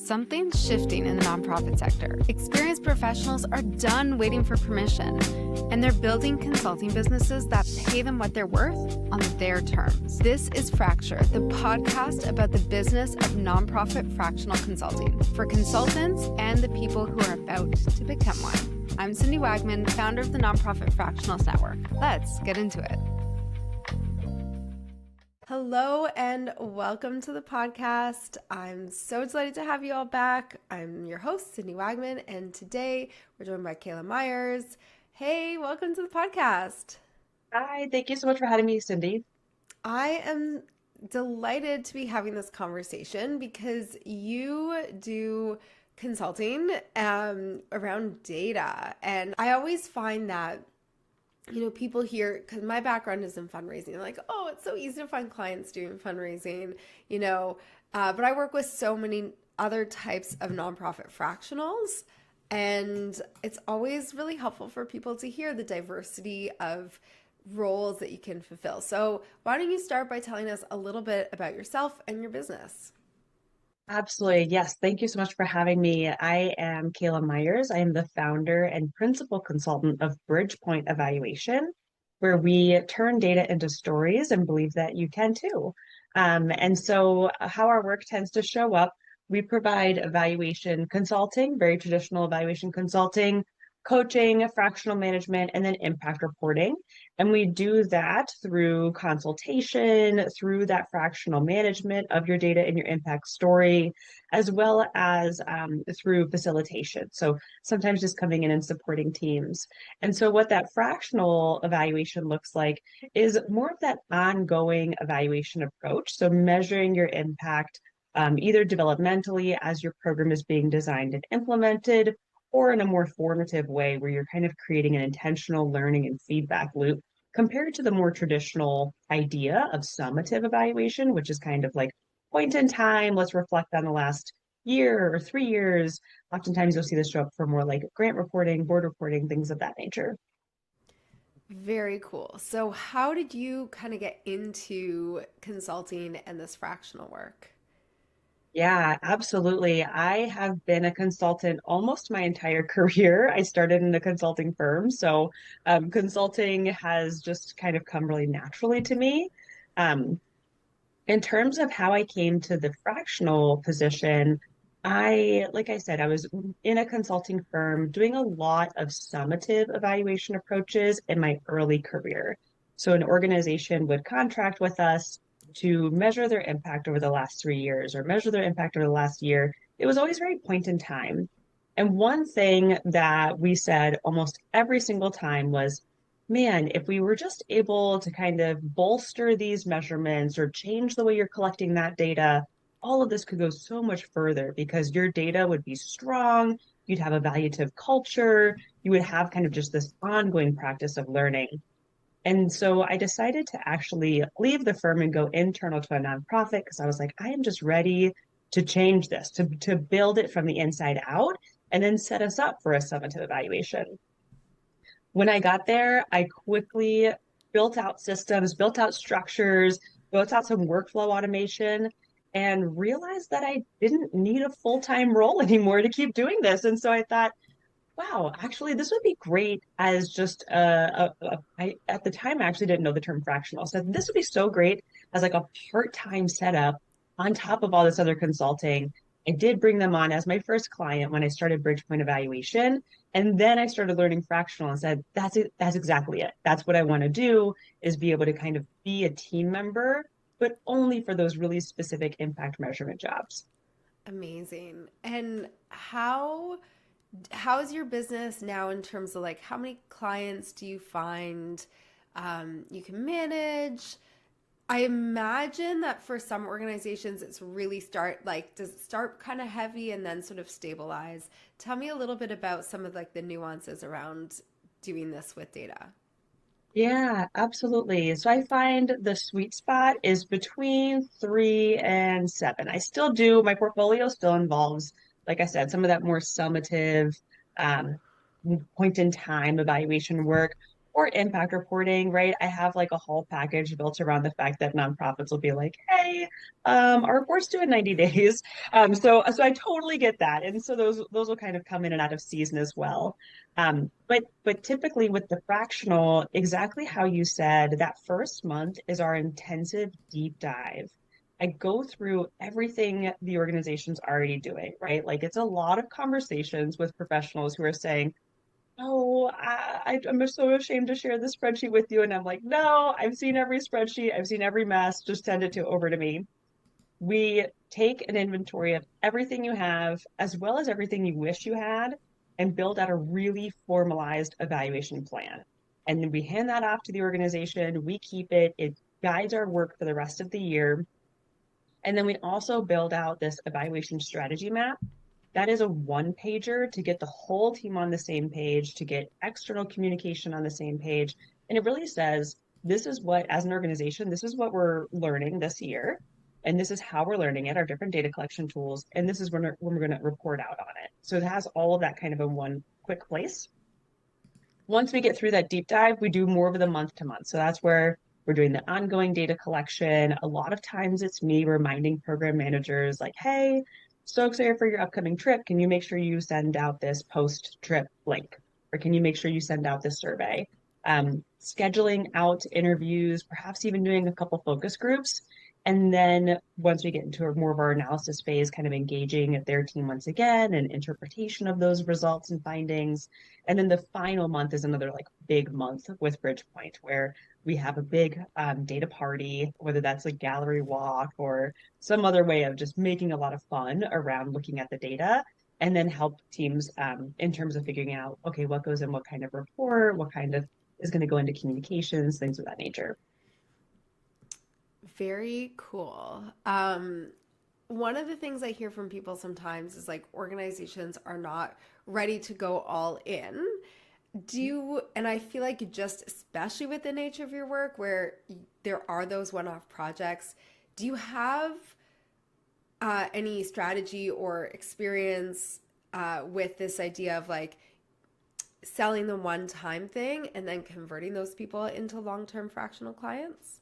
Something's shifting in the nonprofit sector. Experienced professionals are done waiting for permission, and they're building consulting businesses that pay them what they're worth on their terms. This is Fracture, the podcast about the business of nonprofit fractional consulting for consultants and the people who are about to become one. I'm Cindy Wagman, founder of the Nonprofit Fractionals Network. Let's get into it. Hello and welcome to the podcast. I'm so delighted to have you all back. I'm your host, Cindy Wagman, and today we're joined by Kayla Meyers. Hey, welcome to the podcast. Hi, thank you so much for having me, Cindy. I am delighted to be having this conversation because you do consulting around data, and I always find that people hear, because my background is in fundraising, they're like, oh, it's so easy to find clients doing fundraising, but I work with so many other types of nonprofit fractionals, and it's always really helpful for people to hear the diversity of roles that you can fulfill. So why don't you start by telling us a little bit about yourself and your business? Absolutely. Yes. Thank you so much for having me. I am Kayla Meyers. I am the founder and principal consultant of Bridgepoint Evaluation, where we turn data into stories and believe that you can too. And so how our work tends to show up, we provide evaluation consulting, very traditional evaluation consulting, coaching, fractional management, and then impact reporting. And we do that through consultation, through that fractional management of your data and your impact story, as well as through facilitation. So sometimes just coming in and supporting teams. And so what that fractional evaluation looks like is more of that ongoing evaluation approach. So measuring your impact either developmentally as your program is being designed and implemented, or in a more formative way where you're kind of creating an intentional learning and feedback loop compared to the more traditional idea of summative evaluation, which is kind of like point in time, let's reflect on the last year or 3 years. Oftentimes you'll see this show up for more like grant reporting, board reporting, things of that nature. Very cool. So how did you kind of get into consulting and this fractional work? Yeah, absolutely. I have been a consultant almost my entire career. I started in a consulting firm, so consulting has just kind of come really naturally to me. Um, in terms of how I came to the fractional position, like I said, I was in a consulting firm doing a lot of summative evaluation approaches in my early career. So an organization would contract with us to measure their impact over the last 3 years or measure their impact over the last year. It was always very point in time. And one thing that we said almost every single time was, man, if we were just able to kind of bolster these measurements or change the way you're collecting that data, all of this could go so much further because your data would be strong. You'd have a evaluative culture. You would have kind of just this ongoing practice of learning. And so I decided to actually leave the firm and go internal to a nonprofit because I was like, I am just ready to change this, to build it from the inside out and then set us up for a summative evaluation. When I got there, I quickly built out systems, built out structures, built out some workflow automation, and realized that I didn't need a full-time role anymore to keep doing this. And so I thought, wow, actually, this would be great as just at the time, I actually didn't know the term fractional. So this would be so great as like a part-time setup on top of all this other consulting. I did bring them on as my first client when I started Bridgepoint Evaluation. And then I started learning fractional and said, that's it. That's exactly it. That's what I want to do is be able to kind of be a team member, but only for those really specific impact measurement jobs. Amazing. And how is your business now in terms of like how many clients do you find you can manage? I imagine that for some organizations it's really does it start kind of heavy and then sort of stabilize? Tell me a little bit about some of like the nuances around doing this with data. Yeah, absolutely. So I find the sweet spot is between 3 and 7. I still do, my portfolio still involves, like I said, some of that more summative um, point in time evaluation work. or impact reporting, right? I have like a whole package built around the fact that nonprofits will be like, hey, our report's due in 90 days. So I totally get that. And so those will kind of come in and out of season as well. But typically with the fractional, exactly how you said, that first month is our intensive deep dive. I go through everything the organization's already doing, right? Like it's a lot of conversations with professionals who are saying, oh, I'm so ashamed to share this spreadsheet with you. And I'm like, no, I've seen every spreadsheet, I've seen every mess. Just send it over to me. We take an inventory of everything you have, as well as everything you wish you had, and build out a really formalized evaluation plan. And then we hand that off to the organization. We keep it, it guides our work for the rest of the year. And then we also build out this evaluation strategy map. That is a one pager to get the whole team on the same page, to get external communication on the same page. And it really says, this is what, as an organization, this is what we're learning this year. And this is how we're learning it, our different data collection tools. And this is when we're going to report out on it. So it has all of that kind of in one quick place. Once we get through that deep dive, we do more of the month to month. So that's where we're doing the ongoing data collection. A lot of times it's me reminding program managers like, hey, so excited for your upcoming trip. Can you make sure you send out this post-trip link? Or can you make sure you send out this survey? Scheduling out interviews, perhaps even doing a couple focus groups. And then once we get into more of our analysis phase, kind of engaging their team once again and interpretation of those results and findings. And then the final month is another like big month with Bridgepoint where we have a big data party, whether that's a gallery walk or some other way of just making a lot of fun around looking at the data and then help teams in terms of figuring out, okay, what goes in what kind of report, what kind of is going to go into communications, things of that nature. Very cool. One of the things I hear from people sometimes is like organizations are not ready to go all in. Do you, and I feel like just especially with the nature of your work where there are those one-off projects, do you have any strategy or experience with this idea of like selling the one-time thing and then converting those people into long-term fractional clients?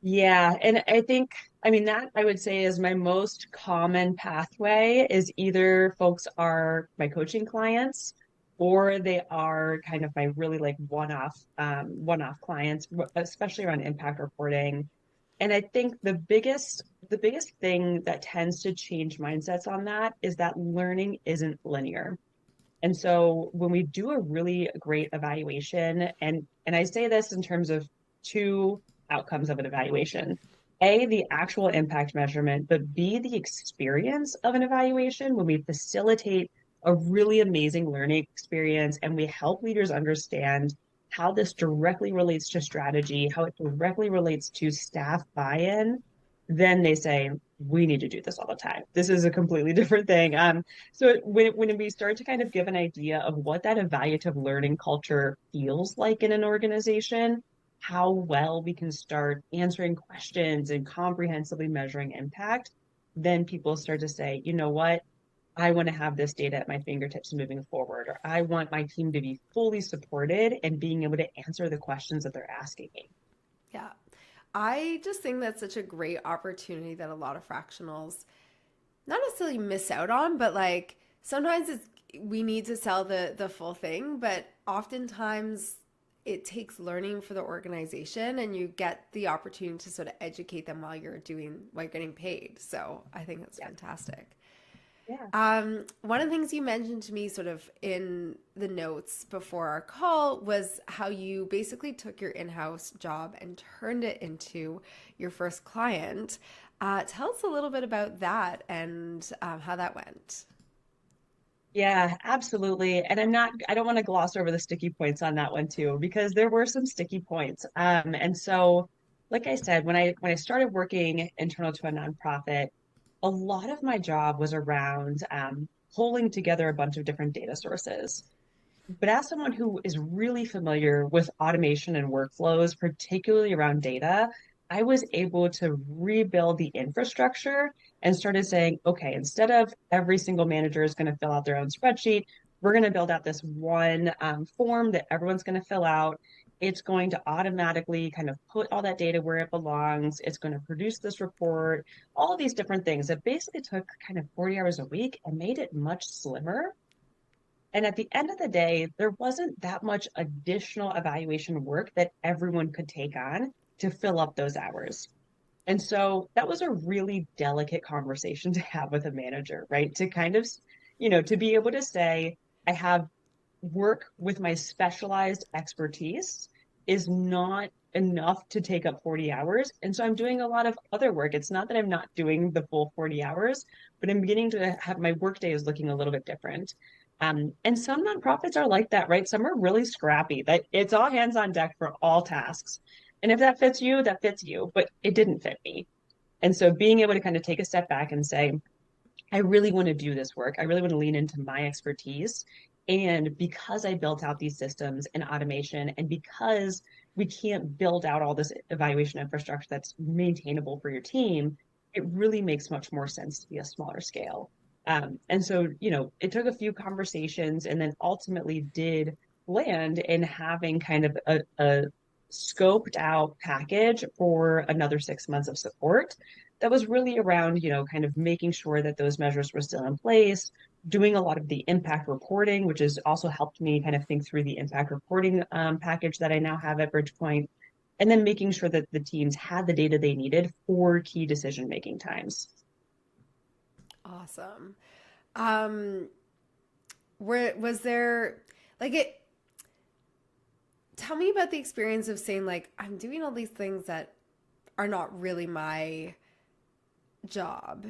Yeah, and I think, I mean, that I would say is my most common pathway is either folks are my coaching clients or they are kind of my really like one-off clients, especially around impact reporting. And I think the biggest thing that tends to change mindsets on that is that learning isn't linear. And so when we do a really great evaluation, and I say this in terms of two outcomes of an evaluation. A, the actual impact measurement, but B, the experience of an evaluation when we facilitate a really amazing learning experience and we help leaders understand how this directly relates to strategy, how it directly relates to staff buy-in, then they say, we need to do this all the time. This is a completely different thing. So when we start to kind of give an idea of what that evaluative learning culture feels like in an organization, how well we can start answering questions and comprehensively measuring impact, then people start to say, you know what? I want to have this data at my fingertips moving forward, or I want my team to be fully supported and being able to answer the questions that they're asking me. Yeah. I just think that's such a great opportunity that a lot of fractionals not necessarily miss out on, but like sometimes it's we need to sell the full thing, but oftentimes it takes learning for the organization and you get the opportunity to sort of educate them while you're getting paid. So I think that's Yeah. fantastic. Yeah. One of the things you mentioned to me sort of in the notes before our call was how you basically took your in-house job and turned it into your first client. Tell us a little bit about that and how that went. Yeah, absolutely. And I don't want to gloss over the sticky points on that one too, because there were some sticky points. And so, like I said, when I started working internal to a nonprofit, a lot of my job was around pulling together a bunch of different data sources. But as someone who is really familiar with automation and workflows, particularly around data, I was able to rebuild the infrastructure and started saying, okay, instead of every single manager is going to fill out their own spreadsheet, we're going to build out this one form that everyone's going to fill out. It's going to automatically kind of put all that data where it belongs. It's going to produce this report, all of these different things. It basically took kind of 40 hours a week and made it much slimmer. And at the end of the day, there wasn't that much additional evaluation work that everyone could take on to fill up those hours. And so that was a really delicate conversation to have with a manager, right? To kind of, to be able to say, I have work with my specialized expertise is not enough to take up 40 hours. And so I'm doing a lot of other work. It's not that I'm not doing the full 40 hours, but I'm beginning to have my workday is looking a little bit different. And some nonprofits are like that, right? Some are really scrappy, that it's all hands on deck for all tasks. And if that fits you, that fits you, but it didn't fit me. And so being able to kind of take a step back and say, I really want to do this work. I really want to lean into my expertise. And because I built out these systems and automation, and because we can't build out all this evaluation infrastructure that's maintainable for your team, it really makes much more sense to be a smaller scale. And so, it took a few conversations and then ultimately did land in having kind of a scoped out package for another 6 months of support that was really around, kind of making sure that those measures were still in place, doing a lot of the impact reporting, which has also helped me kind of think through the impact reporting package that I now have at Bridgepoint, and then making sure that the teams had the data they needed for key decision-making times. Awesome. Um, was there like it? Tell me about the experience of saying like I'm doing all these things that are not really my job,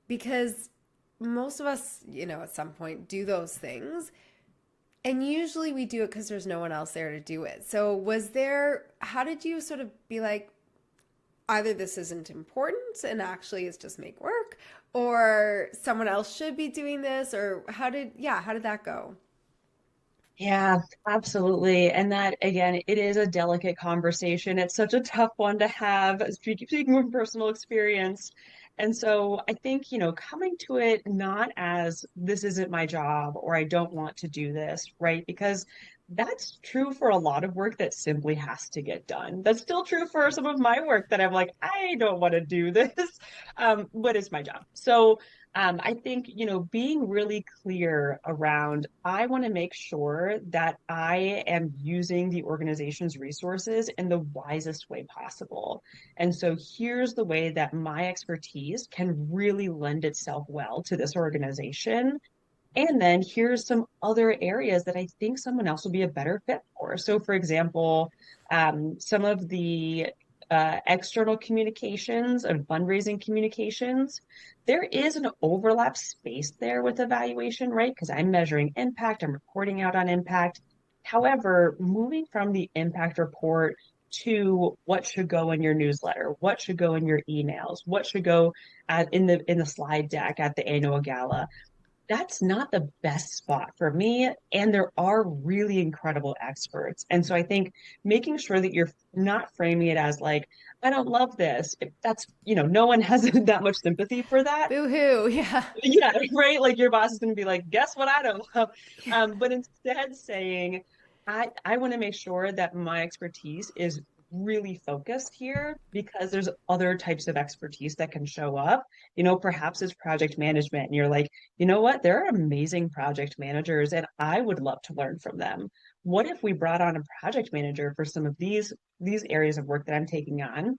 because most of us, at some point do those things, and usually we do it because there's no one else there to do it. So how did you sort of be like, either this isn't important and actually it's just make work, or someone else should be doing this, or how did that go? Yeah, absolutely. And that, again, it is a delicate conversation. It's such a tough one to have, speaking from personal experience. And so I think, coming to it not as this isn't my job or I don't want to do this, right? Because that's true for a lot of work that simply has to get done. That's still true for some of my work that I'm like, I don't want to do this, but it's my job. So I think, being really clear around, I want to make sure that I am using the organization's resources in the wisest way possible. And so here's the way that my expertise can really lend itself well to this organization. And then here's some other areas that I think someone else will be a better fit for. So, for example, some of the external communications and fundraising communications, there is an overlap space there with evaluation, right? Because I'm measuring impact, I'm reporting out on impact. However, moving from the impact report to what should go in your newsletter, what should go in your emails, what should go in the slide deck at the annual gala, that's not the best spot for me. And there are really incredible experts. And so I think making sure that you're not framing it as like, I don't love this. If that's, no one has that much sympathy for that. Boo hoo. Yeah. Yeah, right. Like your boss is going to be like, guess what I don't love. But instead saying, I want to make sure that my expertise is really focused here because there's other types of expertise that can show up. Perhaps it's project management, and you're like, you know what? There are amazing project managers, and I would love to learn from them. What if we brought on a project manager for some of these areas of work that I'm taking on,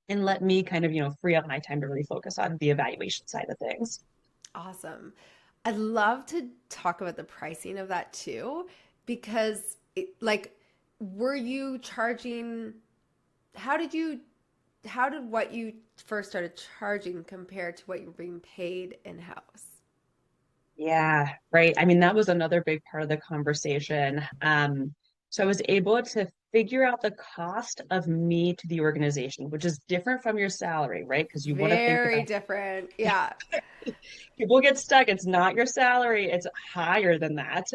and let me kind of, free up my time to really focus on the evaluation side of things? Awesome. I'd love to talk about the pricing of that too, because were you charging, how did you, how did what you first started charging compare to what you were being paid in-house? Yeah, right. I mean, that was another big part of the conversation. So I was able to figure out the cost of me to the organization, which is different from your salary, right? Because you want to think Very about different. Yeah. people get stuck. It's not your salary, it's higher than that.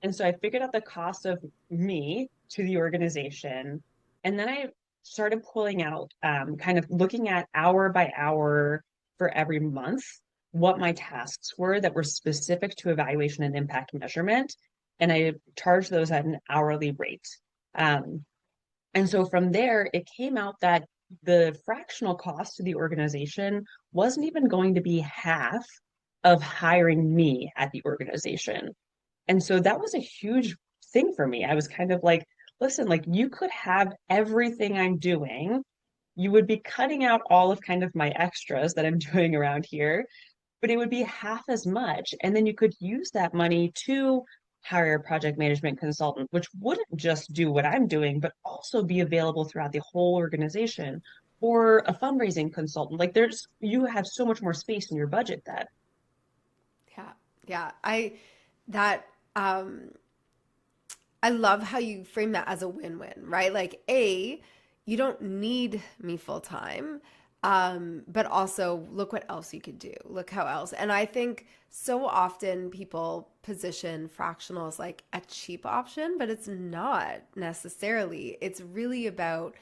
And so I figured out the cost of me to the organization. And then I started pulling out, kind of looking at hour by hour for every month, what my tasks were that were specific to evaluation and impact measurement. And I charged those at an hourly rate. Um, and so from there, it came out that the fractional cost to the organization wasn't even going to be half of hiring me at the organization. And so that was a huge thing for me. I was kind of like, listen, like you could have everything I'm doing. You would be cutting out all of kind of my extras that I'm doing around here, but it would be half as much. And then you could use that money to hire a project management consultant, which wouldn't just do what I'm doing, but also be available throughout the whole organization, or a fundraising consultant. Like you have so much more space in your budget that. Yeah. Yeah. That, um, I love how you frame that as a win-win, right? Like, you don't need me full time, but also look what else you could do. Look how else. And I think so often people position fractional as like a cheap option, but it's not necessarily. It's really about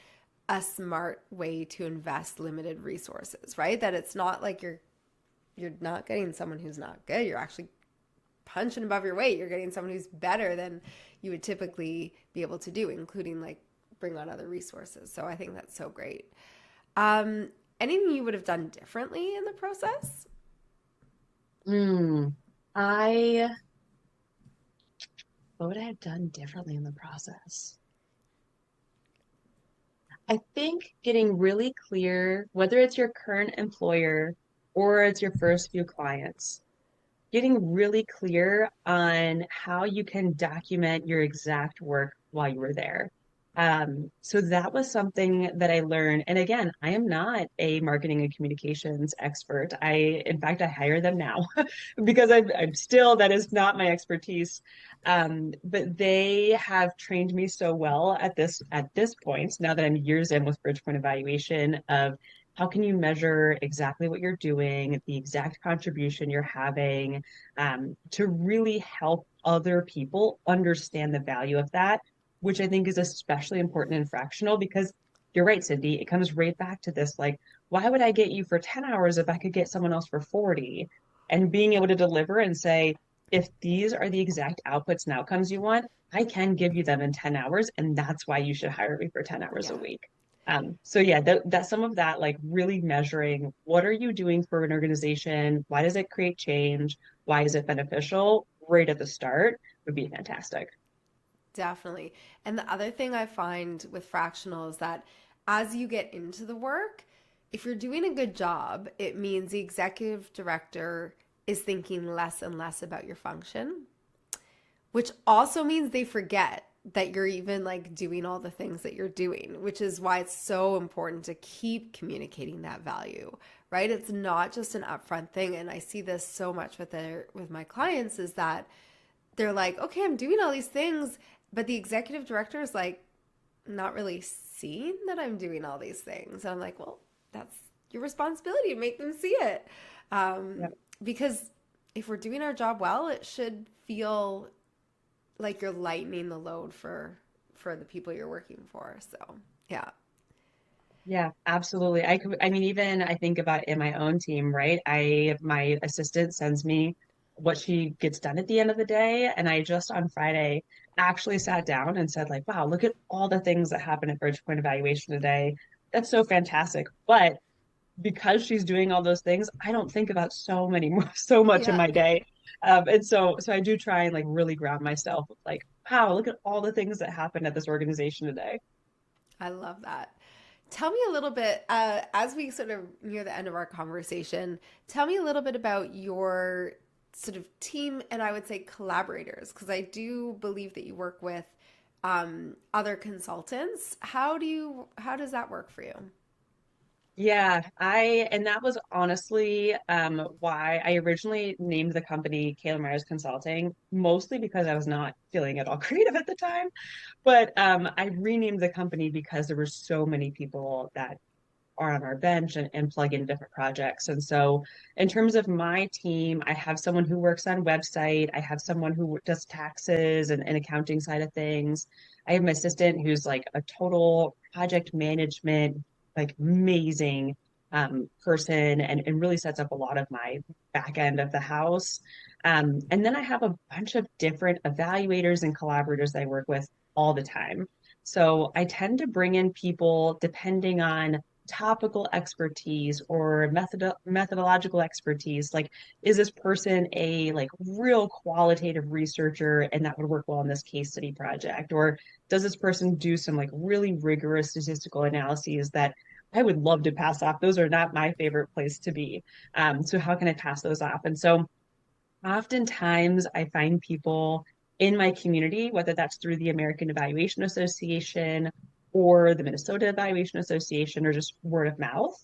a smart way to invest limited resources, right? That it's not like you're not getting someone who's not good. You're actually punching above your weight. You're getting someone who's better than you would typically be able to do, including like bring on other resources. So I think that's so great. Um, Anything you would have done differently in the process? Hmm. I, what would I have done differently in the process? I think getting really clear, whether it's your current employer or it's your first few clients, getting really clear on how you can document your exact work while you were there. So that was something that I learned. And again, I am not a marketing and communications expert. In fact, I hire them now because I'm still, that is not my expertise. But they have trained me so well at this point, now that I'm years in with Bridgepoint Evaluation, of how can you measure exactly what you're doing, the exact contribution you're having, to really help other people understand the value of that, which I think is especially important in fractional because you're right, Cindy. It comes right back to this like, why would I get you for 10 hours if I could get someone else for 40? And being able to deliver and say, if these are the exact outputs and outcomes you want, I can give you them in 10 hours. And that's why you should hire me for 10 hours a Yeah. week. So yeah, that some of that, like really measuring what are you doing for an organization? Why does it create change? Why is it beneficial? Right at the start would be fantastic. Definitely. And the other thing I find with fractional is that as you get into the work, if you're doing a good job, it means the executive director is thinking less and less about your function, which also means they forget that you're even like doing all the things that you're doing, which is why it's so important to keep communicating that value, right? It's not just an upfront thing. And I see this so much with my clients is that they're like, okay, I'm doing all these things, but the executive director is like not really seeing that I'm doing all these things. And I'm like, well, that's your responsibility to make them see it. Um, Yep. because if we're doing our job well, it should feel like you're lightening the load for the people you're working for. So yeah. Yeah, absolutely. I mean, even I think about in my own team, right? My assistant sends me what she gets done at the end of the day. And I just on Friday actually sat down and said, like, wow, look at all the things that happened at Bridgepoint Evaluation today. That's so fantastic. But because she's doing all those things, I don't think about so many more, so much in Yeah. my day. And so I do try and like really ground myself with like, wow, look at all the things that happened at this organization today. I love that. Tell me a little bit, as we sort of near the end of our conversation, tell me a little bit about your sort of team and I would say collaborators, because I do believe that you work with other consultants. How does that work for you? And that was honestly why I originally named the company Kayla Meyers Consulting, mostly because I was not feeling at all creative at the time. But I renamed the company because there were so many people that are on our bench and plug in different projects. And so, in terms of my team, I have someone who works on website, I have someone who does taxes and accounting side of things. I have my assistant who's like a total project management, like amazing. person and really sets up a lot of my back end of the house. And then I have a bunch of different evaluators and collaborators that I work with all the time. So I tend to bring in people depending on topical expertise or methodological expertise. Like, is this person a like real qualitative researcher and that would work well in this case study project? Or does this person do some like really rigorous statistical analyses that I would love to pass off? Those are not my favorite place to be. So how can I pass those off? And so oftentimes I find people in my community, whether that's through the American Evaluation Association or the Minnesota Evaluation Association or just word of mouth.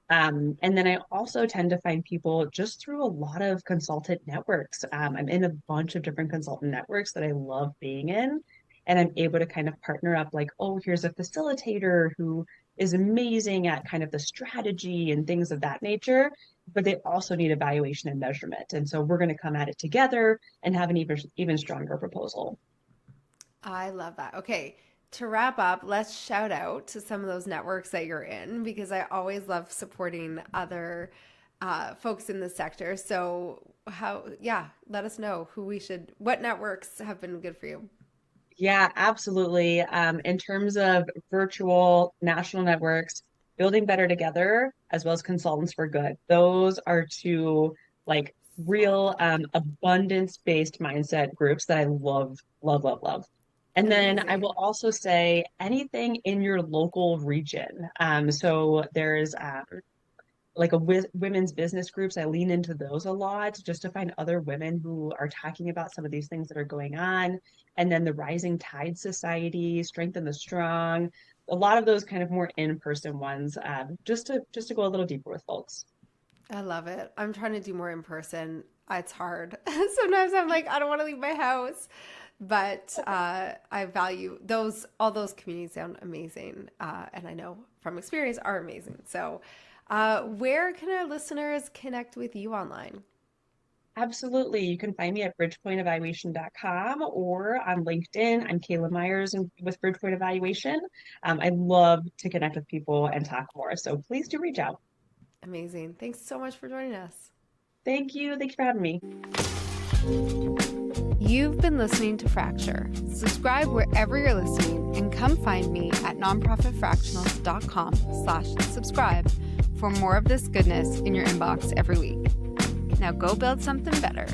And then I also tend to find people just through a lot of consultant networks. I'm in a bunch of different consultant networks that I love being in. And I'm able to kind of partner up like, oh, here's a facilitator who is amazing at kind of the strategy and things of that nature, but they also need evaluation and measurement. And so we're going to come at it together and have an even stronger proposal. I love that. Okay, to wrap up, let's shout out to some of those networks that you're in because I always love supporting other folks in the sector. So let us know what networks have been good for you. Yeah, absolutely. In terms of virtual national networks, Building Better Together, as well as Consultants for Good, those are two like real abundance-based mindset groups that I love, love, love, love. And then I Amazing. will also say anything in your local region. So there's like women's business groups. I lean into those a lot just to find other women who are talking about some of these things that are going on. And then the Rising Tide Society, Strengthen the Strong, a lot of those kind of more in-person ones, just to go a little deeper with folks. I love it. I'm trying to do more in person. It's hard. Sometimes I'm like, I don't want to leave my house. But I value those, all those communities sound amazing. And I know from experience are amazing. So where can our listeners connect with you online? Absolutely. You can find me at bridgepointevaluation.com or on LinkedIn. I'm Kayla Meyers with Bridgepoint Evaluation. I love to connect with people and talk more. So please do reach out. Amazing. Thanks so much for joining us. Thank you. Thanks for having me. You've been listening to Fracture. Subscribe wherever you're listening and come find me at nonprofitfractionals.com/subscribe for more of this goodness in your inbox every week. Now go build something better.